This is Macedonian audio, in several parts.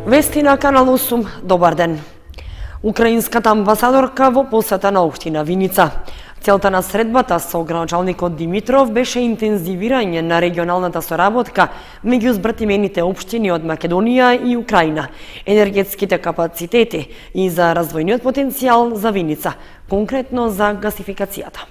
Вести на Канал 8, добар ден. Украинската амбасадорка во посета на општина Виница. Целта на средбата со градоначалникот Димитров беше интензивирање на регионалната соработка меѓу збратимените општини од Македонија и Украина, енергетските капацитети и за развојниот потенцијал за Виница, конкретно за гасификацијата.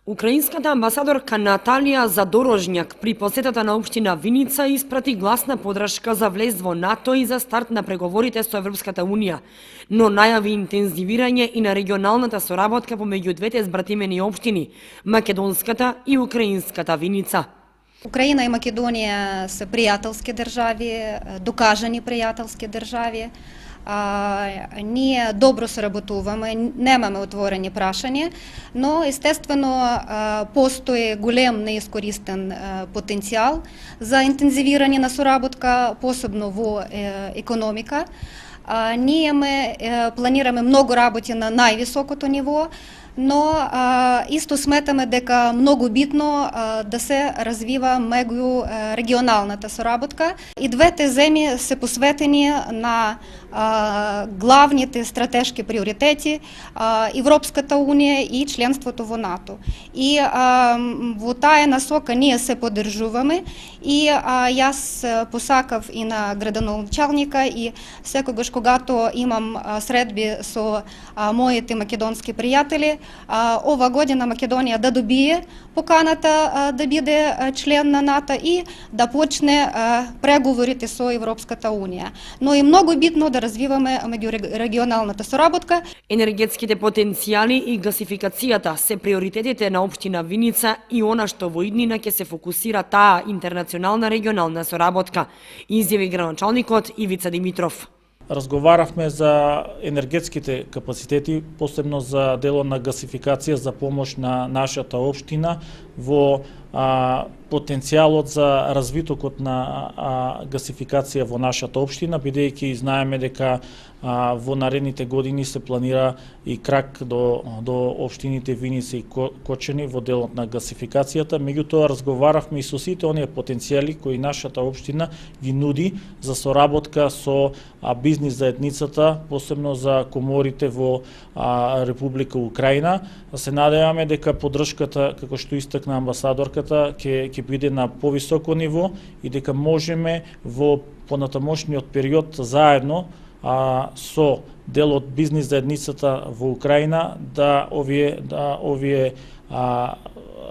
Украинската амбасадорка Наталија Задорожњак при посетата на општина Виница испрати гласна подршка за влез во НАТО и за старт на преговорите со Европската Унија, но најави интензивирање и на регионалната соработка помеѓу двете збратимени општини, македонската и украинската Виница. Украина и Македонија се пријателски држави, докажани пријателски држави. Ние добро соработуваме, немаме отворени прашања, но естествено постои голем неискористен потенцијал за интензивирање на соработка, посебно во економика. Ние планираме многу работи на највисокото ниво, но исто сметаме дека многу битно да се развива меѓу регионалната соработка. И двете земји се посветени на главните стратешки приоритети Европската Унија и членството во НАТО. И во таа насока ние се поддржуваме и јас посакав и на градоначалника и секогаш когато имам средби со моите македонски пријатели, ова година Македонија да добие поканата да биде член на НАТО и да почне преговорите со Европската Унија. Но и многу битно да развиваме меѓурегионалната соработка. Енергетските потенцијали и гасификацијата се приоритетите на општина Виница и она што во иднина ќе се фокусира таа интернационална регионална соработка, изјави градоначалникот Ивица Димитров. Разговаравме за енергетските капацитети, посебно за дело на гасификација за помош на нашата општина во потенцијалот за развитокот на гасификација во нашата општина, бидејќи знаеме дека во наредните години се планира и крак до општините Виница и Кочани во делот на гасификацијата. Меѓутоа разговаравме и со сите оние потенцијали кои нашата општина ги нуди за соработка со бизнис заедницата, посебно за коморите во Република Украина. Се надеваме дека поддршката, како што истакна амбасадорката, ќе биде на повисоко ниво и дека можеме во понатамошниот период заедно со дел од бизнис заедницата во Украина да овие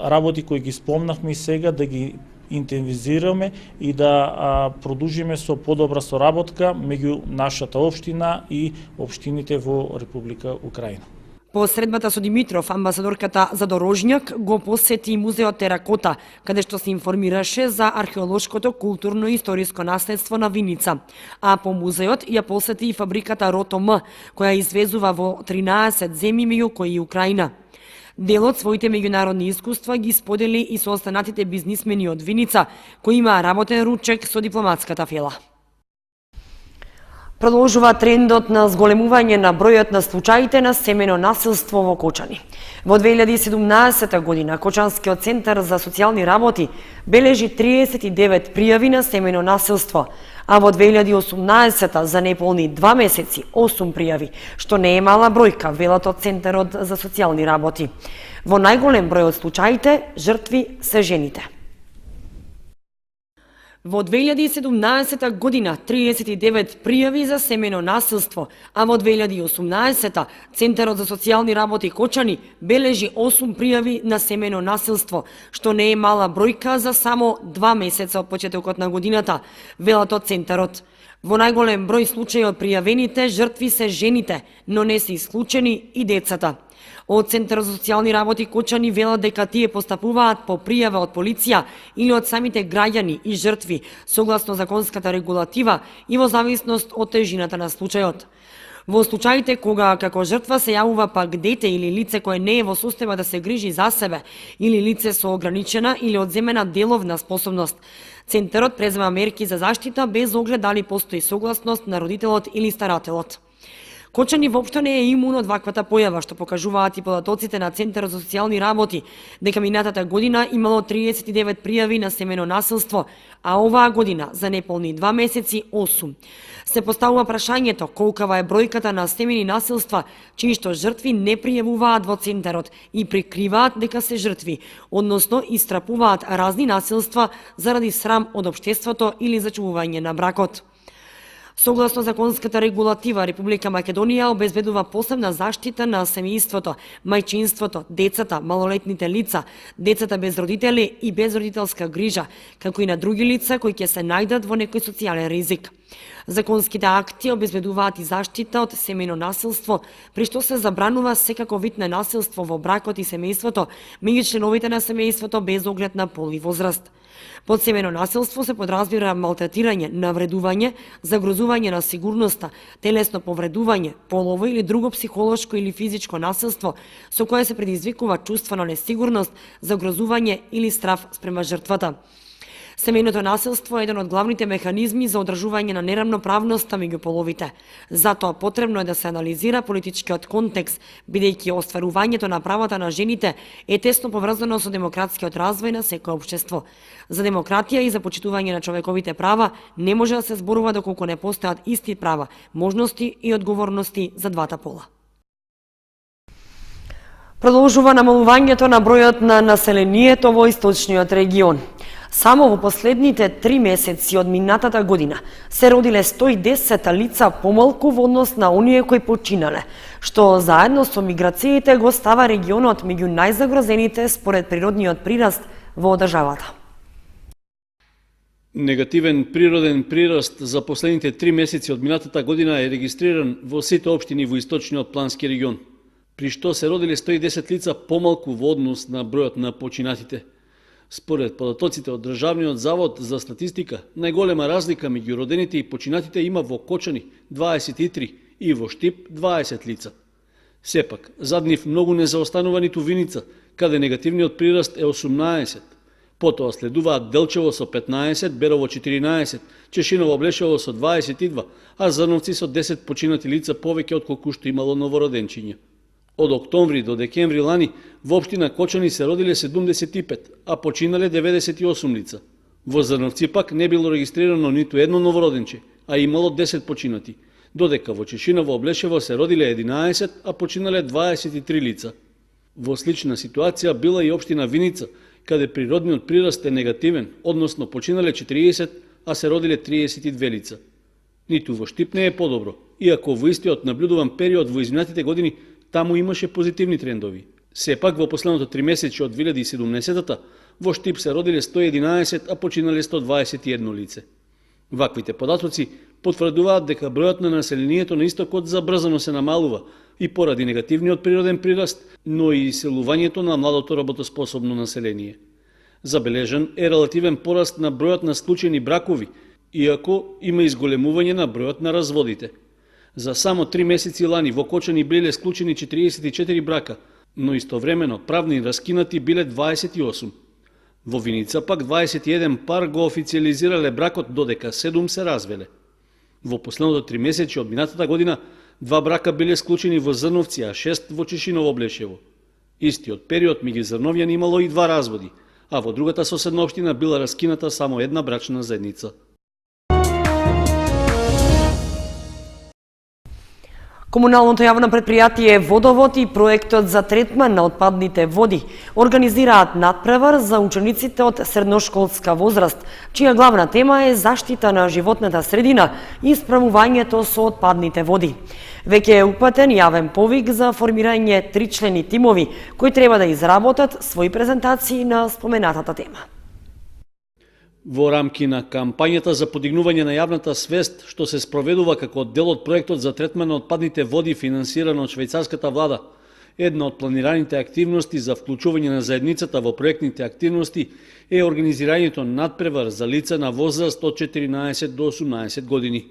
работи кои ги спомнавме и сега да ги интензивираме и да продолжиме со подобра соработка меѓу нашата општина и општините во Република Украина. По средбата со Димитров, амбасадорката Задорожњак го посети музеот Теракота, каде што се информираше за археолошкото, културно и историско наследство на Виница. А по музеот ја посети и фабриката Рото-М, која извезува во 13 земји меѓу кои и Украина. Дел од своите меѓународни искуства ги сподели и со останатите бизнисмени од Виница, кои имаа работен ручек со дипломатската фела. Продолжува трендот на зголемување на бројот на случаите на семено насилство во Кочани. Во 2017 година Кочанскиот центар за социјални работи бележи 39 пријави на семено насилство, а во 2018 за неполни 2 месеци 8 пријави, што не е мала бројка, велат од Центарот за социјални работи. Во најголем број од случаите жртви се жените. Во 2017 година 39 пријави за семено насилство, а во 2018 Центарот за социјални работи Кочани бележи 8 пријави на семено насилство, што не е мала бројка за само 2 месеца од почетокот на годината, велат од Центарот. Во најголем број случаи од пријавените жртви се жените, но не се исклучени и децата. Од Центарот за социјални работи Кочани велат дека тие постапуваат по пријава од полиција или од самите граѓани и жртви, согласно законската регулатива и во зависност од тежината на случајот. Во случаите кога како жртва се јавува пак дете или лице кое не е во состојба да се грижи за себе, или лице со ограничена или одземена деловна способност, Центарот презема мерки за заштита без оглед дали постои согласност на родителот или старателот. Кочани воопшто не е имун од ваквата појава, што покажуваат и податоците на Центарот за социјални работи, дека минатата година имало 39 пријави на семено насилство, а оваа година за неполни 2 месеци 8. Се поставува прашањето колкава е бројката на семени насилства, чии што жртви не пријавуваат во Центарот и прикриваат дека се жртви, односно истрапуваат разни насилства заради срам од општеството или зачувување на бракот. Согласно законската регулатива, Република Македонија обезбедува посебна заштита на семејството, мајчинството, децата, малолетните лица, децата без родители и без родителска грижа, како и на други лица кои ќе се најдат во некој социјален ризик. Законските акти обезбедуваат и заштита од семејно насилство, при што се забранува секако вид на насилство во бракот и семејството меѓу членовите на семејството без оглед на пол и возраст. Под семено насилство се подразбира малтретирање, навредување, загрозување на сигурноста, телесно повредување, полово или друго психолошко или физичко насилство со кое се предизвикува чувство на несигурност, загрозување или страф спрема жртвата. Семејното насилство е еден од главните механизми за одржување на неравноправноста меѓу половите. Затоа потребно е да се анализира политичкиот контекст, бидејќи остварувањето на правата на жените е тесно поврзано со демократскиот развој на секое општество. За демократија и за почитување на човековите права не може да се зборува доколку не постојат исти права, можности и одговорности за двата пола. Продолжува намалувањето на бројот на населението во источниот регион. Само во последните 3 месеци од минатата година се родиле 110 лица помалку во однос на оние кои починале, што заедно со миграциите го става регионот меѓу најзагрозените според природниот прираст во државата. Негативен природен прираст за последните 3 месеци од минатата година е регистриран во сите општини во источниот плански регион, при што се родиле 110 лица помалку во однос на бројот на починатите. Според податоците од Државниот завод за статистика, најголема разлика меѓу родените и починатите има во Кочани 23 и во Штип 20 лица. Сепак, зад нив многу не заостанува ниту Виница, каде негативниот прираст е 18. Потоа следуваат Делчево со 15, Берово 14, Чешиново Блешево со 22, а Зрновци со 10 починати лица повеќе отколку што имало новороденчиња. Од октомври до декември лани во општина Кочани се родиле 75, а починале 98 лица. Во Зрновци пак не било регистрирано ниту едно новороденче, а имало 10 починати, додека во Чешиново Облешево се родиле 11, а починале 23 лица. Во слична ситуација била и општина Виница, каде природниот прираст е негативен, односно починале 40, а се родиле 32 лица. Ниту во Штип не е подобро, иако во истиот наблюдуван период во изминатите години таму имаше позитивни трендови. Сепак во последното 3 месеци од 2017-та во Штип се родиле 111, а починале 121 лице. Ваквите податоци потврдуваат дека бројот на населението на истокот забрзано се намалува и поради негативниот природен прираст, но и иселувањето на младото работоспособно население. Забележан е релативен пораст на бројот на склучени бракови, иако има изголемување на бројот на разводите. За само 3 месеци лани во Кочани биле склучени 44 брака, но истовремено правни раскинати биле 28. Во Виница пак 21 пар го официализирале бракот, додека 7 се развеле. Во последното 3 месеци од минатата година 2 брака биле склучени во Зрновци, а 6 во Чешиново Блешево. Истиот период меѓу зрновјани имало и 2 разводи, а во другата соседна општина била раскината само една брачна заедница. Комуналното јавно предпријатие Водовод и проектот за третман на отпадните води организираат надпревар за учениците од средношколска возраст, чија главна тема е заштита на животната средина и справувањето со отпадните води. Веќе е упатен јавен повик за формирање 3-члени тимови кои треба да изработат своји презентации на споменатата тема. Во рамки на кампањата за подигнување на јавната свест, што се спроведува како дел од проектот за третман на отпадните води финансиран од швајцарската влада, една од планираните активности за вклучување на заедницата во проектните активности е организирањето надпревар за лица на возраст од 14 до 18 години.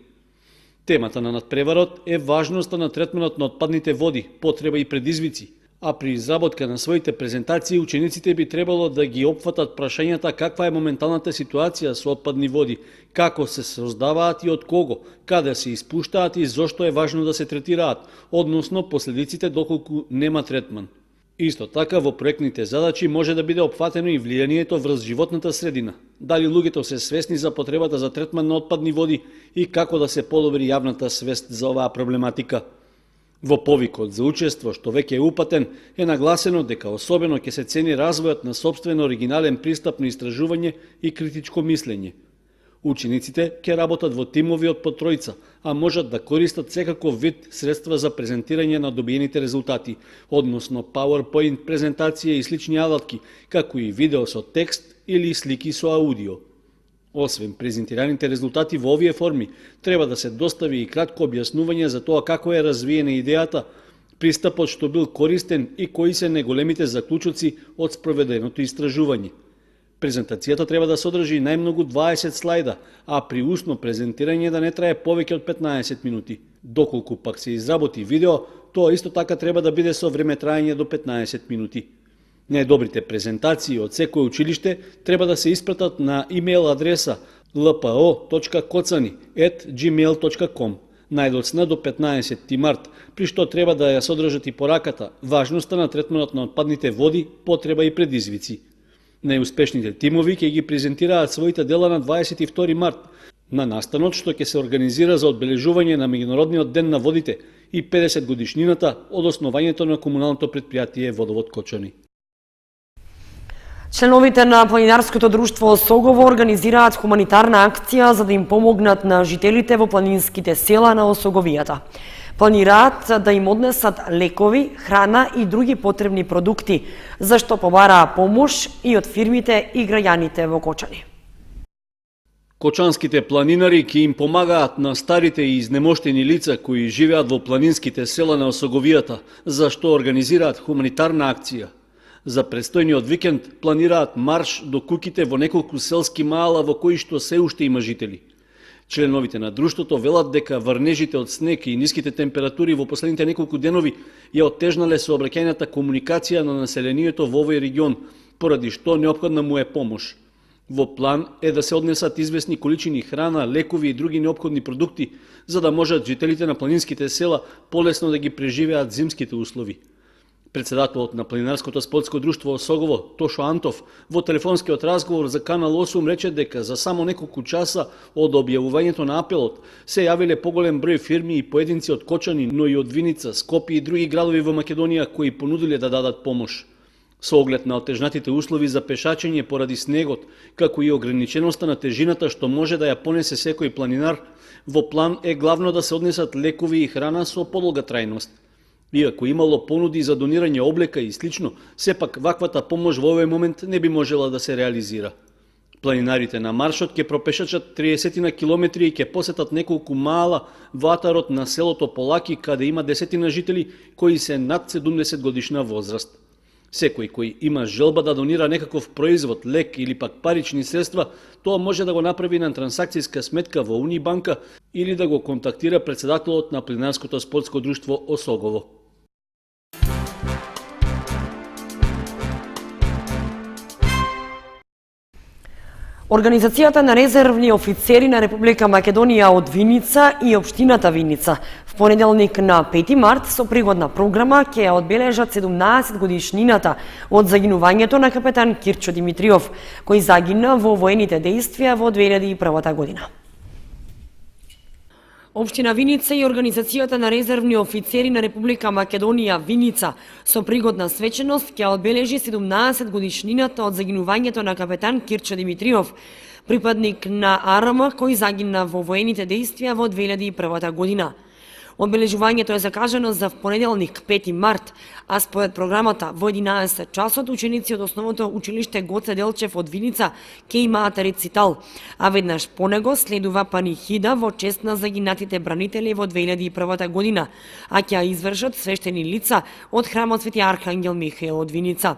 Темата на надпреварот е важноста на третманот на отпадните води, потреба и предизвици, А при изработка на своите презентации учениците би требало да ги опфатат прашањата каква е моменталната ситуација со отпадни води, како се создаваат и од кого, каде се испуштаат и зошто е важно да се третираат, односно последиците доколку нема третман. Исто така во проектните задачи може да биде опфатено и влијанието врз животната средина, дали луѓето се свесни за потребата за третман на отпадни води и како да се подобри јавната свест за оваа проблематика. Во повикот за учество, што веќе е упатен, е нагласено дека особено ќе се цени развојот на сопствен оригинален пристап на истражување и критичко мислење. Учениците ќе работат во тимови од по тројца, а можат да користат секаков вид средства за презентирање на добиените резултати, односно PowerPoint презентација и слични алатки, како и видео со текст или слики со аудио. Освен презентираните резултати во овие форми, треба да се достави и кратко објаснување за тоа како е развиена идејата, пристапот што бил користен и кои се неголемите заклучоци од спроведеното истражување. Презентацијата треба да содржи најмногу 20 слајда, а при устно презентирање да не трае повеќе од 15 минути. Доколку пак се изработи видео, тоа исто така треба да биде со време траење до 15 минути. Најдобрите презентации од секој училиште треба да се испратат на имейл адреса lpo.kocani@gmail.com најдоцна до 15 март, при што треба да ја содржат и пораката, важноста на третманот на отпадните води, потреба и предизвици. Најуспешните тимови ќе ги презентираат своите дела на 22 март, на настанот што ќе се организира за одбележување на Меѓународниот ден на водите и 50 годишнината од основањето на комуналното претпријатие Водовод Кочани. Членовите на Планинарското друштво Осогово организираат хуманитарна акција за да им помогнат на жителите во планинските села на Осоговијата. Планираат да им однесат лекови, храна и други потребни продукти, за што побараа помош и од фирмите и граѓаните во Кочани. Кочанските планинари ќе им помагаат на старите и изнемоштени лица кои живеат во планинските села на Осоговијата, за што организираат хуманитарна акција. За предстојниот викенд планираат марш до куќите во неколку селски маала во кои што се уште има жители. Членовите на друштвото велат дека врнежите од снег и ниските температури во последните неколку денови ја оттежнале сообраќајната комуникација на населението во овој регион, поради што неопходна му е помош. Во план е да се однесат известни количини храна, лекови и други неопходни продукти, за да можат жителите на планинските села полесно да ги преживеат зимските услови. Председателот на Планинарското спортско друштво Осогово, Тошо Антов, во телефонскиот разговор за Канал 8 рече дека за само неколку часа од објавувањето на апелот се јавиле поголем број фирми и поединци од Кочани, но и од Виница, Скопје и други градови во Македонија кои понудиле да дадат помош. Со оглед на отежнатите услови за пешачење поради снегот, како и ограниченоста на тежината што може да ја понесе секој планинар, во план е главно да се однесат лекови и храна со подолга трајност. Иако имало понуди за донирање облека и слично, сепак ваквата помош во овој момент не би можела да се реализира. Планинарите на маршот ќе пропешачат 30 на километри и ќе посетат неколку маала во атарот на селото Полаки, каде има 10 на жители кои се над 70 годишна возраст. Секој кој има желба да донира некаков производ, лек или пак парични средства, тоа може да го направи на трансакцијска сметка во Унибанка или да го контактира председателот на Планинарското спортско друштво Осогово. Организацијата на резервни офицери на Република Македонија од Виница и Општината Виница в понеделник на 5 март со пригодна програма ќе ја одбележат 17 годишнината од загинувањето на капетан Кирчо Димитриов, кој загина во воените дејствија во 2001 година. Општина Виница и Организацијата на резервни офицери на Република Македонија Виница со пригодна свеченост ќе одбележи 17 годишнината од загинувањето на капетан Кирчо Димитриов, припадник на АРМ кој загина во воените дејствија во 2001 година. Одбележувањето е закажано за понеделник 5 март, а според програмата во 11 часот ученици од основното училиште Гоце Делчев од Виница ќе имаат рецитал, а веднаш по него следува панихида во чест на загинатите бранители во 2001 година, а ќе ја извршат свештени лица од храмот Свети Архангел Михаел од Виница.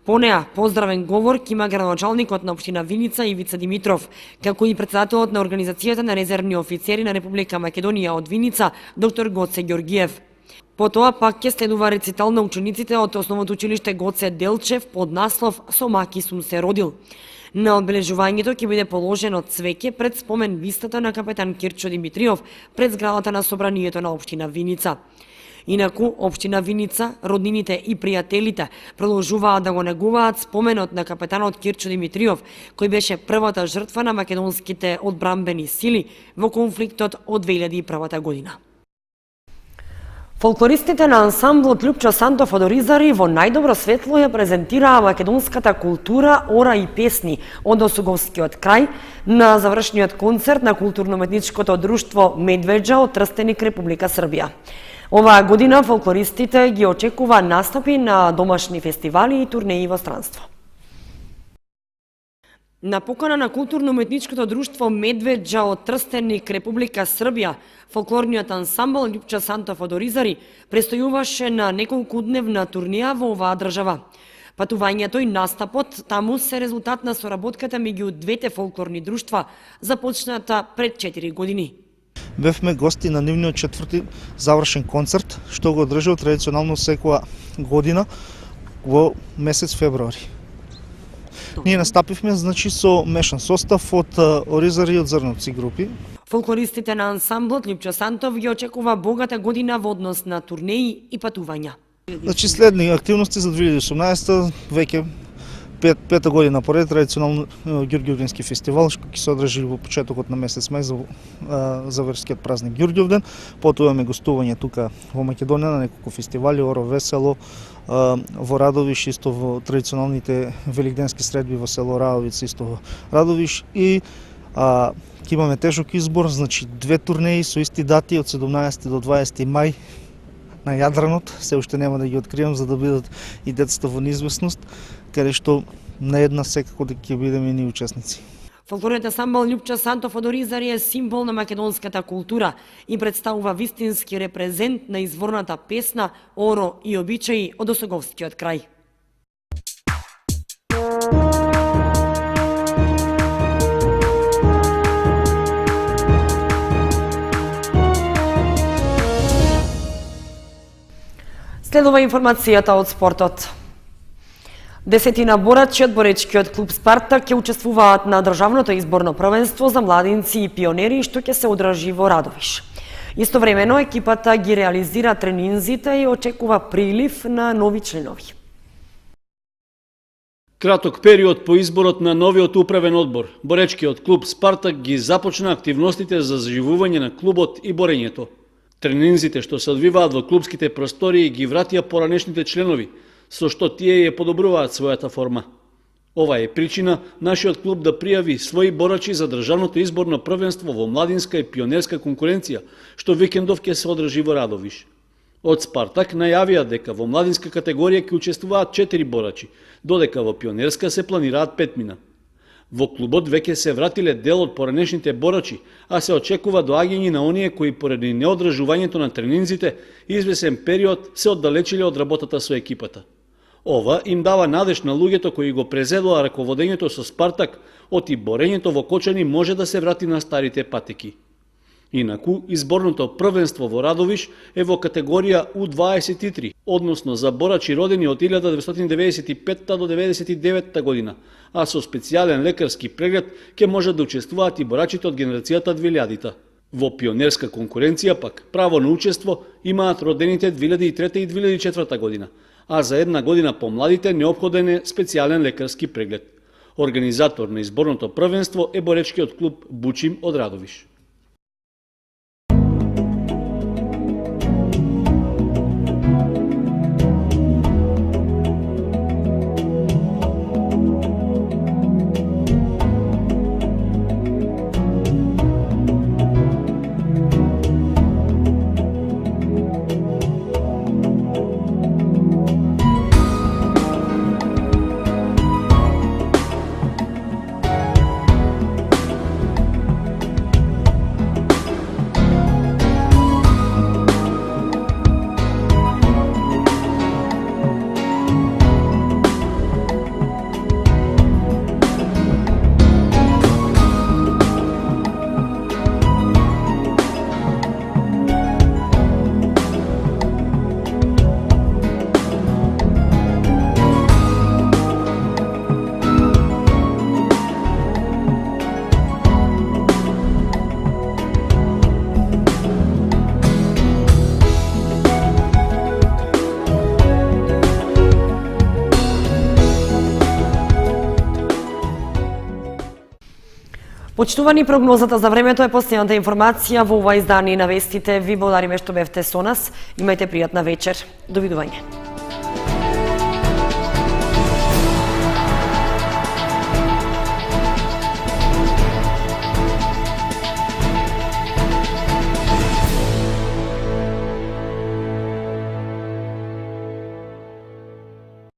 По неа, поздравен говор ќе има градоначалникот на општина Виница Ивица Димитров, како и председателот на Организацијата на резервни офицери на Република Македонија од Виница, доктор Гоце Ѓоргиев. Потоа пак ќе следува рецитал на учениците од основното училиште Гоце Делчев под наслов «Со маки сум се родил». На одбележувањето ќе биде положено цвеќе пред спомен бистата на капетан Кирчо Димитриов пред зградата на собранието на општина Виница. Инаку, општина Виница, роднините и пријателите продолжуваат да го негуваат споменот на капетанот Кирчо Димитриов, кој беше првата жртва на македонските одбрамбени сили во конфликтот од 2001 година. Фолклористите на ансамблот Лјупчо Сантов од Оризари во најдобро светло ја презентираа македонската култура, ора и песни од Осуговскиот крај на завршниот концерт на културно-уметничкото друштво Медвеџа од Трстеник, Република Србија. Оваа година фолклористите ги очекува настапи на домашни фестивали и турнеи во странство. На покана на културно-уметничкото друштво Медвеџа од Трстеник, Република Србија, фолклорниот ансамбл Лјупчо Сантов од Оризари престојуваше на неколкудневна турнија во оваа држава. Патувањето и настапот таму се резултат на соработката меѓу двете фолклорни друштва, започната пред 4 години. Бевме гости на нивниот четврти завршен концерт, што го одржал традиционално секоја година во месец февруари. Ние настапивме со мешан состав од Оризари и од Зрновци групи. Фолклористите на ансамблот Лјупчо Сантов ги очекува богата година во однос на турнеи и патувања. Следни активности за 2018 веќе пета година поред традиционално Ѓурѓовденски фестивал што ќе се одржи во почетокот на месец мај за верскиот празник Ѓурѓовден. Потоа имаме гостување тука во Македонија на неколку фестивали, Оро Весело, во Радовиш, исто во традиционалните великденски средби во село Раовица, исто во Радовиш, и ќе имаме тежок избор, значи две турнеи со исти дати од 17 до 20 мај на Јадранот, се уште нема да ги откријам за да бидат и децата во неизвестност, каде што на една секако да ќе бидеме и ние учесници. Фолклорниот ансамбл Лјупчо Сантов од Оризари е символ на македонската култура и представува вистински репрезент на изворната песна, оро и обичаи од Осуговскиот крај. Следува информацијата од спортот. Десетина борачи од боречкиот клуб Спартак ќе учествуваат на државното изборно првенство за младинци и пионери што ќе се одржи во Радовиш. Истовремено екипата ги реализира тренинзите и очекува прилив на нови членови. Краток период по изборот на новиот управен одбор, боречкиот клуб Спартак ги започна активностите за заживување на клубот и борењето. Тренинзите што се одвиваат во клубските простории ги вратија поранешните членови, со што тие ја подобруваат својата форма. Ова е причина нашиот клуб да пријави своји борачи за државното изборно првенство во младинска и пионерска конкуренција, што викендов ќе се одржи во Радовиш. Од Спартак најавија дека во младинска категорија ќе учествуваат 4 борачи, додека во пионерска се планираат 5 мина. Во клубот веќе се вратиле дел од поранешните борачи, а се очекува доаѓање на оние кои поради неодржувањето на тренинзите извесен период се оддалечиле од работата со екипата. Ова им дава надеж на луѓето кои го презедоа раководењето со Спартак, оти борењето во Кочани може да се врати на старите патеки. Инаку, изборното првенство во Радовиш е во категорија U23, односно за борачи родени од 1995 до 1999 година, а со специјален лекарски преглед ќе може да учествуваат и борачите од генерацијата 2000-та. Во пионерска конкуренција пак право на учество имаат родените 2003 и 2004 година, а за една година помладите неопходен е специјален лекарски преглед. Организатор на изборното првенство е боречкиот клуб Бучим од Радовиш. Почитувани, прогнозата за времето е последната информација во ова издание на вестите. Ви благодариме што бевте со нас. Имајте пријатна вечер. Довидување.